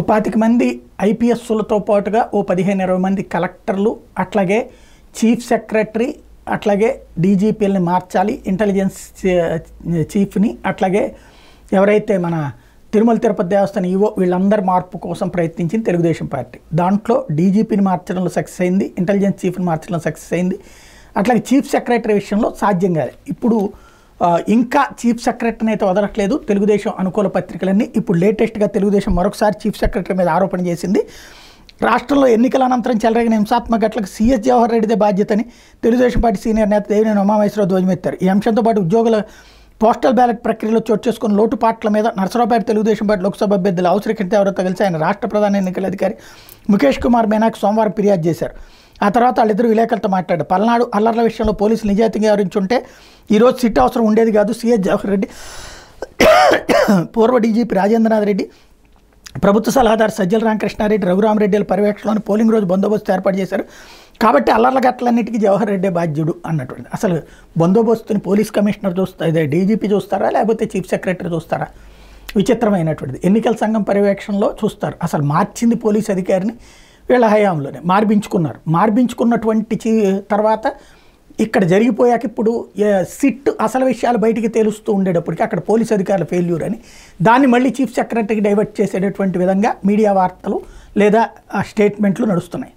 25 మంది ఐపీఎస్లతో పాటుగా ఓ 15-20 మంది కలెక్టర్లు, అట్లాగే చీఫ్ సెక్రటరీ, అట్లాగే డీజీపీలని మార్చాలి, ఇంటెలిజెన్స్ చీఫ్ని, అట్లాగే ఎవరైతే మన తిరుమల తిరుపతి దేవస్థానం ఈవో వీళ్ళందరి మార్పు కోసం ప్రయత్నించింది తెలుగుదేశం పార్టీ. దాంట్లో డీజీపీని మార్చడంలో సక్సెస్ అయింది, ఇంటెలిజెన్స్ చీఫ్ని మార్చడంలో సక్సెస్ అయింది, అట్లాగే చీఫ్ సెక్రటరీ విషయంలో సాధ్యం కాదు. ఇప్పుడు ఇంకా చీఫ్ సెక్రటరీని అయితే వదలట్లేదు తెలుగుదేశం అనుకూల పత్రికలన్నీ. ఇప్పుడు లేటెస్ట్గా తెలుగుదేశం మరొకసారి చీఫ్ సెక్రటరీ మీద ఆరోపణ చేసింది. రాష్ట్రంలో ఎన్నికల అనంతరం చెలరేగిన హింసాత్మక ఘటనలకు సీఎస్ జవహర్ రెడ్డిదే బాధ్యతని తెలుగుదేశం పార్టీ సీనియర్ నేత దేవినేని ఉమామహేశ్వరరావు ధ్వజమెత్తారు. ఈ అంశంతో పాటు ఉద్యోగుల పోస్టల్ బ్యాలెట్ ప్రక్రియలో చోటు చేసుకున్న లోటుపాట్ల మీద నరసరావుపేట తెలుగుదేశం పార్టీ లోక్సభ అభ్యర్థులు అవసరకింత ఎవరితో కలిసి ఆయన రాష్ట్ర ప్రధాన ఎన్నికల అధికారి ముఖేష్ కుమార్ మీనాకు సోమవారం ఫిర్యాదు చేశారు. ఆ తర్వాత వాళ్ళిద్దరు విలేకరులతో మాట్లాడారు. పల్నాడు అల్లర్ల విషయంలో పోలీసులు నిజాయితీగా వ్యవహరించుంటే ఈరోజు సిట్ అవసరం ఉండేది కాదు. సీఎస్ జవహర్ రెడ్డి, పూర్వ డీజీపీ రాజేంద్రనాథ్ రెడ్డి, ప్రభుత్వ సలహాదారు సజ్జల రామకృష్ణారెడ్డి, రఘురామరెడ్డిల పర్యవేక్షణలోని పోలింగ్ రోజు బందోబస్తు ఏర్పాటు చేశారు. కాబట్టి అల్లర్ల ఘటనలన్నిటికీ జవహర్ రెడ్డి బాధ్యుడు అన్నటువంటి. అసలు బందోబస్తుని పోలీస్ కమిషనర్ చూస్తారా, డీజీపీ చూస్తారా, లేకపోతే చీఫ్ సెక్రటరీ చూస్తారా? విచిత్రమైనటువంటిది. ఎన్నికల సంఘం పర్యవేక్షణలో చూస్తారు. అసలు మార్చింది పోలీస్ అధికారిని వీళ్ళ హయాంలోనే మార్పించుకున్నటువంటి తర్వాత ఇక్కడ జరిగిపోయాక ఇప్పుడు సిట్ అసలు విషయాలు బయటికి తేలుస్తూ ఉండేటప్పటికి అక్కడ పోలీస్ అధికారుల ఫెయిల్యూర్ అని దాన్ని మళ్ళీ చీఫ్ సెక్రటరీకి డైవర్ట్ చేసేటటువంటి విధంగా మీడియా వార్తలు లేదా స్టేట్మెంట్లు నడుస్తున్నాయి.